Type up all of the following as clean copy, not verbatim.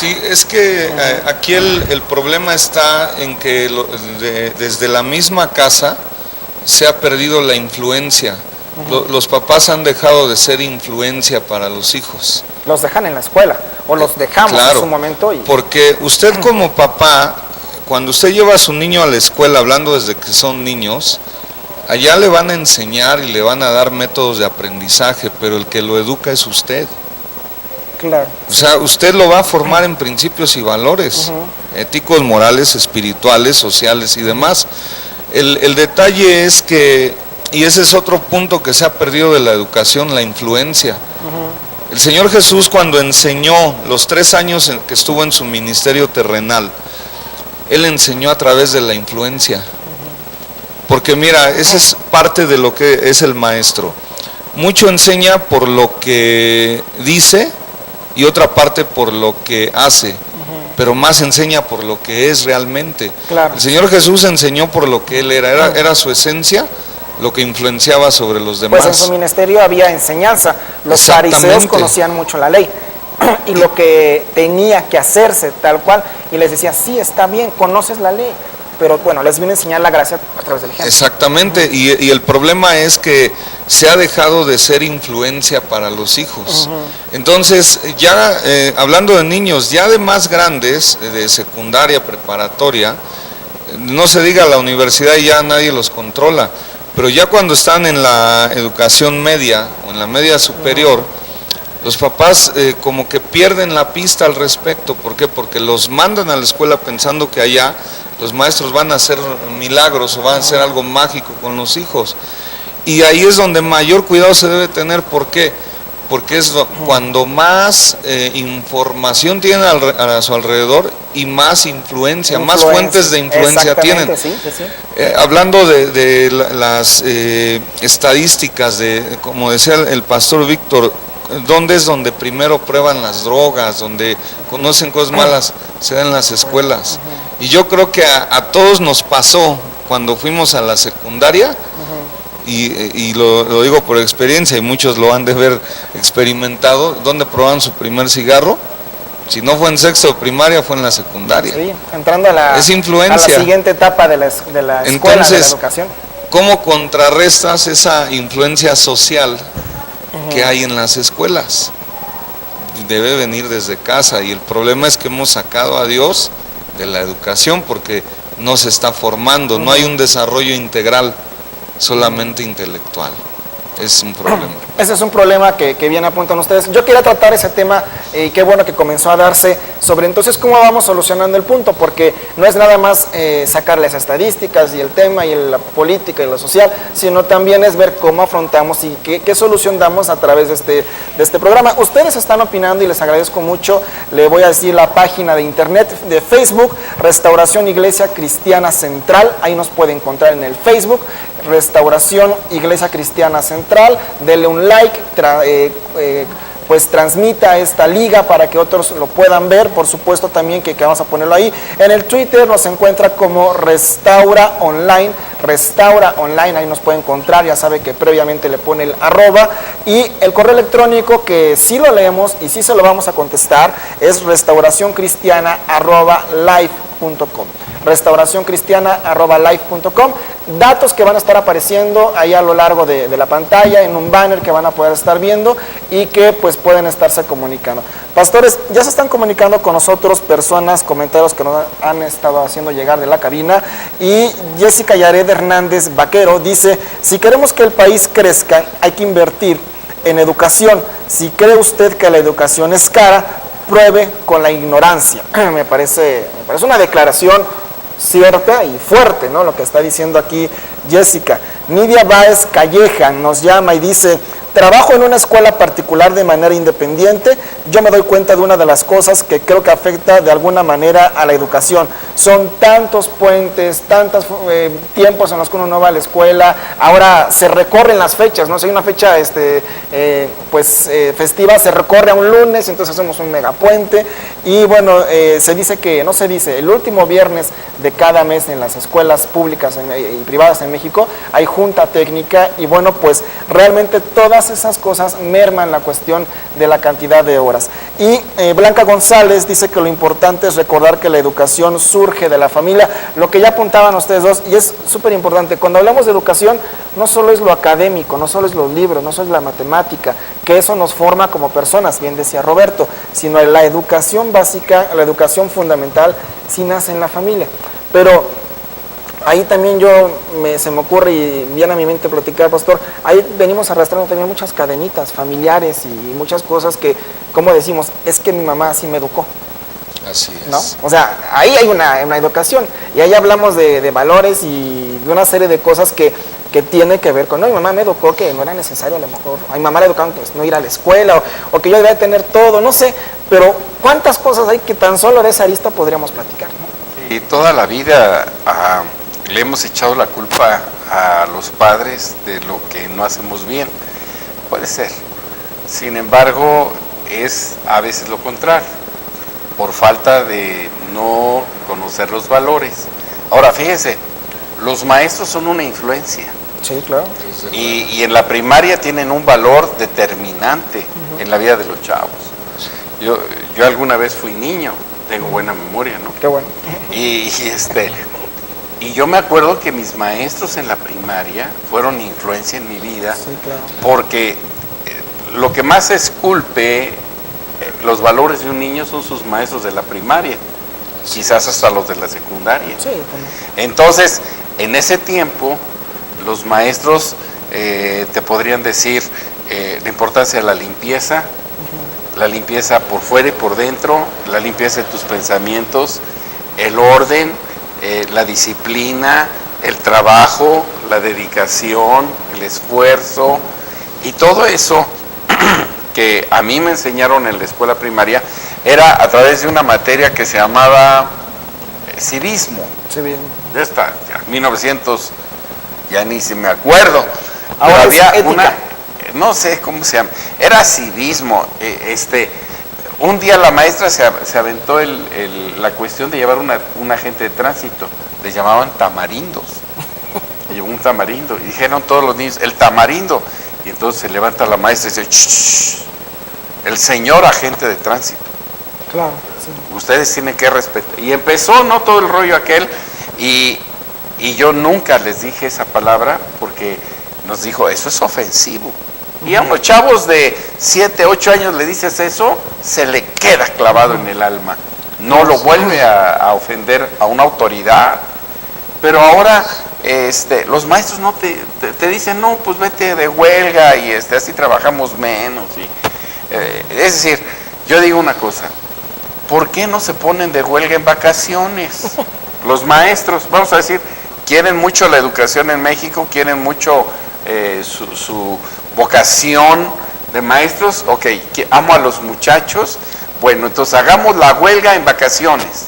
Sí, es que aquí el problema está en que desde la misma casa se ha perdido la influencia. Los papás han dejado de ser influencia para los hijos. Los dejan en la escuela, o los dejamos claro, en su momento. Porque usted como papá, cuando usted lleva a su niño a la escuela, hablando desde que son niños, allá le van a enseñar y le van a dar métodos de aprendizaje, pero el que lo educa es usted. Claro. O sea, usted lo va a formar en principios y valores, éticos, morales, espirituales, sociales y demás. El detalle es que, y ese es otro punto que se ha perdido de la educación, la influencia. El Señor Jesús, cuando enseñó los 3 años que estuvo en su ministerio terrenal, Él enseñó a través de la influencia. Porque mira, esa es parte de lo que es el maestro. Mucho enseña por lo que dice y otra parte por lo que hace, pero más enseña por lo que es realmente. Claro. El Señor Jesús enseñó por lo que Él era su esencia, lo que influenciaba sobre los demás. Pues en su ministerio había enseñanza, los fariseos conocían mucho la ley y lo que tenía que hacerse tal cual, y les decía, sí, está bien, conoces la ley, pero bueno, les vino a enseñar la gracia a través del ejemplo. Exactamente, y el problema es que se ha dejado de ser influencia para los hijos. Entonces, ya hablando de niños, ya de más grandes, de secundaria, preparatoria, no se diga la universidad, ya nadie los controla, pero ya cuando están en la educación media o en la media superior, los papás como que pierden la pista al respecto. ¿Por qué? Porque los mandan a la escuela pensando que allá los maestros van a hacer milagros o van a hacer algo mágico con los hijos. Y ahí es donde mayor cuidado se debe tener. ¿Por qué? Porque es cuando más información tienen a su alrededor y más influencia, más fuentes de influencia tienen. Sí. Hablando de las estadísticas, como decía el pastor Víctor, ¿dónde es donde primero prueban las drogas, donde conocen cosas malas? Se da en las escuelas. Y yo creo que a todos nos pasó cuando fuimos a la secundaria, y lo digo por experiencia, y muchos lo han de haber experimentado, donde probaron su primer cigarro. Si no fue en sexto de primaria, fue en la secundaria. Sí, entrando a la siguiente etapa de la escuela. Entonces, de la educación. ¿Cómo contrarrestas esa influencia social que hay en las escuelas? Debe venir desde casa, y el problema es que hemos sacado a Dios de la educación porque no se está formando, no hay un desarrollo integral, solamente intelectual. Es un problema. Ese es un problema que bien apuntan ustedes. Yo quería tratar ese tema, y qué bueno que comenzó a darse, sobre entonces cómo vamos solucionando el punto, porque no es nada más sacar las estadísticas y el tema y la política y lo social, sino también es ver cómo afrontamos y qué solución damos a través de este programa. Ustedes están opinando y les agradezco mucho. Le voy a decir la página de internet de Facebook, Restauración Iglesia Cristiana Central. Ahí nos puede encontrar en el Facebook, Restauración Iglesia Cristiana Central. Dele un like, pues transmita esta liga para que otros lo puedan ver. Por supuesto también que vamos a ponerlo ahí. En el Twitter nos encuentra como Restaura Online, ahí nos puede encontrar, ya sabe que previamente le pone el @ y el correo electrónico que sí lo leemos y sí se lo vamos a contestar es restauracioncristiana@live.com. restauracioncristiana@live.com. Datos que van a estar apareciendo ahí a lo largo de la pantalla, en un banner que van a poder estar viendo y que pues pueden estarse comunicando. Pastores, ya se están comunicando con nosotros personas, comentarios que nos han estado haciendo llegar de la cabina, y Jessica Yared Hernández Vaquero dice: si queremos que el país crezca, hay que invertir en educación. Si cree usted que la educación es cara, pruebe con la ignorancia. Me parece una declaración cierta y fuerte, ¿no? Lo que está diciendo aquí Jessica. Nidia Báez Calleja nos llama y dice: trabajo en una escuela particular de manera independiente. Yo me doy cuenta de una de las cosas que creo que afecta de alguna manera a la educación. Son tantos puentes, tantos tiempos en los que uno no va a la escuela. Ahora se recorren las fechas, ¿no? Si hay una fecha festiva, se recorre a un lunes, entonces hacemos un megapuente. Y bueno, el último viernes de cada mes en las escuelas públicas y privadas en México hay junta técnica, y bueno, pues realmente todas todas esas cosas merman la cuestión de la cantidad de horas. Y Blanca González dice que lo importante es recordar que la educación surge de la familia, lo que ya apuntaban ustedes dos, y es súper importante. Cuando hablamos de educación, no solo es lo académico, no solo es los libros, no solo es la matemática, que eso nos forma como personas, bien decía Roberto, sino la educación básica, la educación fundamental, sí nace en la familia. Pero ahí también se me ocurre y viene a mi mente platicar, pastor, ahí venimos arrastrando también muchas cadenitas familiares y muchas cosas que, como decimos, es que mi mamá así me educó. Así es. ¿No? O sea, ahí hay una educación y ahí hablamos de valores y de una serie de cosas que tiene que ver con, no, mi mamá me educó que no era necesario a lo mejor, a mi mamá le educaron pues, no ir a la escuela o que yo debía tener todo, no sé, pero cuántas cosas hay que tan solo de esa arista podríamos platicar, ¿no? Y toda la vida le hemos echado la culpa a los padres de lo que no hacemos bien. Puede ser. Sin embargo, es a veces lo contrario, por falta de no conocer los valores. Ahora, fíjese, los maestros son una influencia. Sí, claro. Y en la primaria tienen un valor determinante en la vida de los chavos. Yo alguna vez fui niño, tengo buena memoria, ¿no? Qué bueno. Y yo me acuerdo que mis maestros en la primaria fueron influencia en mi vida, Sí, claro. porque lo que más esculpe los valores de un niño son sus maestros de la primaria, quizás hasta los de la secundaria. Sí, también. Entonces, en ese tiempo, los maestros te podrían decir la importancia de la limpieza por fuera y por dentro, la limpieza de tus pensamientos, el orden, la disciplina, el trabajo, la dedicación, el esfuerzo y todo eso que a mí me enseñaron en la escuela primaria era a través de una materia que se llamaba civismo. Sí, bien. Ya está, 1900, ya ni si me acuerdo. Ahora Pero había es ética. una, no sé cómo se llama, era civismo. Un día la maestra se aventó la cuestión de llevar un agente de tránsito, le llamaban tamarindos. Llevó un tamarindo y dijeron todos los niños, el tamarindo. Y entonces se levanta la maestra y dice, shh, el señor agente de tránsito. Claro, sí. Ustedes tienen que respetar. Y empezó, ¿no?, todo el rollo aquel, y yo nunca les dije esa palabra porque nos dijo, eso es ofensivo. Y a unos chavos de 7, 8 años le dices eso, se le queda clavado en el alma. No lo vuelve a ofender a una autoridad. Pero ahora los maestros no te dicen, no, pues vete de huelga y así trabajamos menos. Es decir, yo digo una cosa, ¿por qué no se ponen de huelga en vacaciones? Los maestros, vamos a decir, quieren mucho la educación en México, quieren mucho su vocación de maestros. Ok, amo a los muchachos, bueno, entonces hagamos la huelga en vacaciones.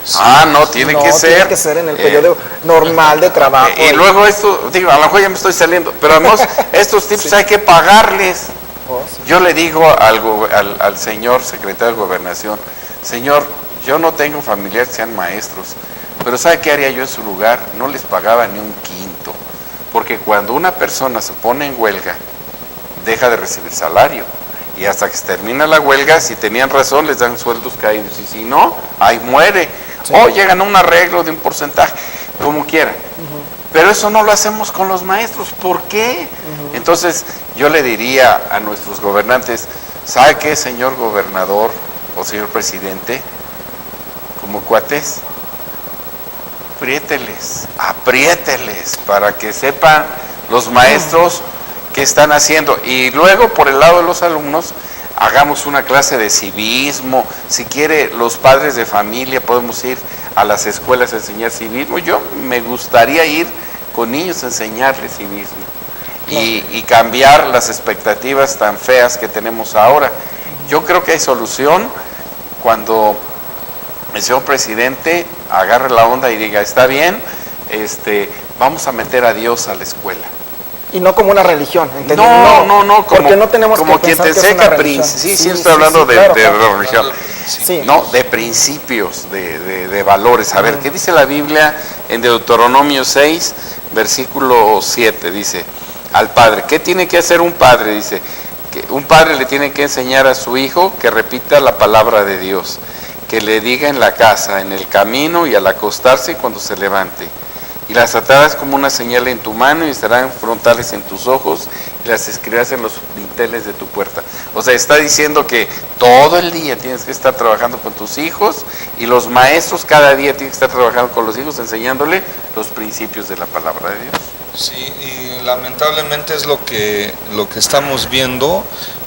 Sí, no, tiene que ser en el periodo normal de trabajo. Y luego esto, digo, a lo mejor ya me estoy saliendo, pero además estos tipos hay que pagarles. Sí. Yo le digo al señor secretario de Gobernación, señor, yo no tengo familiares que sean maestros, pero ¿sabe qué haría yo en su lugar? No les pagaba ni un quinto, porque cuando una persona se pone en huelga, deja de recibir salario. Y hasta que se termina la huelga, si tenían razón, les dan sueldos caídos. Y si no, ahí muere. Sí. O llegan a un arreglo de un porcentaje, como quiera. Pero eso no lo hacemos con los maestros. ¿Por qué? Entonces, yo le diría a nuestros gobernantes, ¿sabe qué, señor gobernador o señor presidente? Como cuates, apriételes para que sepan los maestros qué están haciendo. Y luego, por el lado de los alumnos, hagamos una clase de civismo. Si quiere, los padres de familia podemos ir a las escuelas a enseñar civismo. Yo me gustaría ir con niños a enseñarles civismo y cambiar las expectativas tan feas que tenemos ahora. Yo creo que hay solución cuando el señor presidente agarre la onda y diga, está bien, vamos a meter a Dios a la escuela. Y no como una religión, ¿entendido? No, porque no tenemos como que quien te pensar que enseña, es una sí, estoy hablando de religión, sí. no, de principios, de valores. A ver, ¿qué dice la Biblia en Deuteronomio 6, versículo 7? Dice, al padre. ¿Qué tiene que hacer un padre? Dice, que un padre le tiene que enseñar a su hijo que repita la palabra de Dios, que le diga en la casa, en el camino y al acostarse y cuando se levante. Y las atarás como una señal en tu mano y estarán frontales en tus ojos y las escribirás en los dinteles de tu puerta. O sea, está diciendo que todo el día tienes que estar trabajando con tus hijos y los maestros cada día tienen que estar trabajando con los hijos enseñándole los principios de la palabra de Dios. Sí, y lamentablemente es lo que estamos viendo,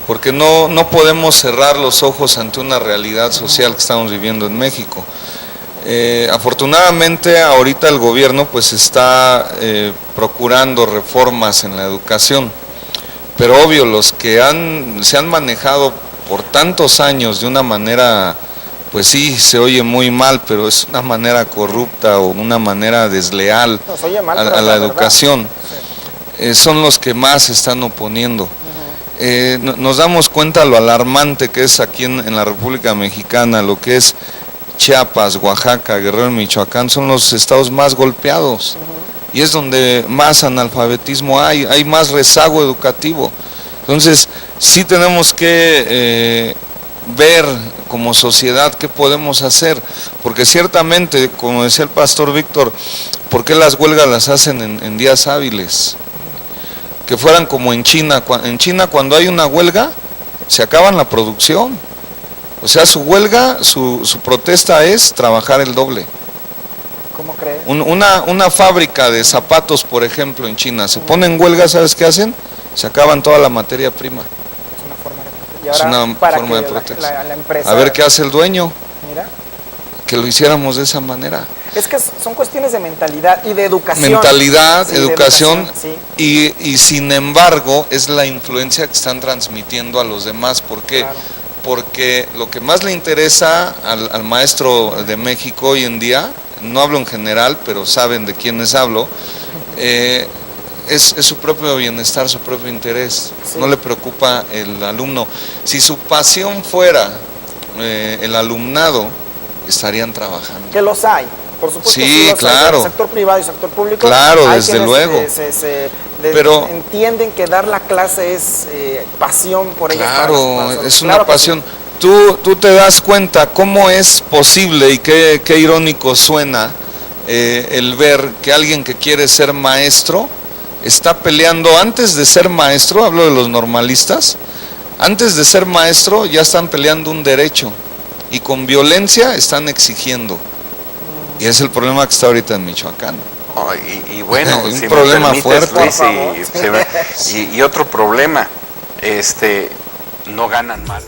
porque no podemos cerrar los ojos ante una realidad social que estamos viviendo en México. Afortunadamente ahorita el gobierno pues está procurando reformas en la educación, pero obvio los que se han manejado por tantos años de una manera, pues sí, se oye muy mal, pero es una manera corrupta o una manera desleal a la educación, son los que más se están oponiendo. Nos damos cuenta lo alarmante que es aquí en la República Mexicana, lo que es Chiapas, Oaxaca, Guerrero, Michoacán, son los estados más golpeados y es donde más analfabetismo hay más rezago educativo. Entonces, sí tenemos que ver como sociedad qué podemos hacer, porque ciertamente, como decía el pastor Víctor, ¿por qué las huelgas las hacen en días hábiles? Que fueran como en China. En China, cuando hay una huelga, se acaban la producción. O sea, su huelga, su protesta es trabajar el doble. ¿Cómo crees? Una fábrica de zapatos, por ejemplo, en China, se pone en huelga, ¿sabes qué hacen? Se acaban toda la materia prima. Es una forma de protesta. Es una forma de protesta. La empresa, a ver qué hace el dueño. Mira. Que lo hiciéramos de esa manera. Es que son cuestiones de mentalidad y de educación. Mentalidad, sí, educación, sí. y sin embargo es la influencia que están transmitiendo a los demás. ¿Por qué? Claro. Porque lo que más le interesa al maestro de México hoy en día, no hablo en general, pero saben de quiénes hablo, es su propio bienestar, su propio interés. Sí. No le preocupa el alumno. Si su pasión fuera el alumnado, estarían trabajando. Que los hay, por supuesto. Sí, claro. El sector privado y el sector público. Claro, desde luego. Pero entienden que dar la clase es pasión por ellos. Claro, es una pasión. Sí. Tú te das cuenta cómo es posible y qué irónico suena el ver que alguien que quiere ser maestro está peleando antes de ser maestro, hablo de los normalistas, antes de ser maestro ya están peleando un derecho y con violencia están exigiendo. Y es el problema que está ahorita en Michoacán. Oh, y bueno, un si problema me permites, fuerte. Luis, y otro problema, no ganan mal.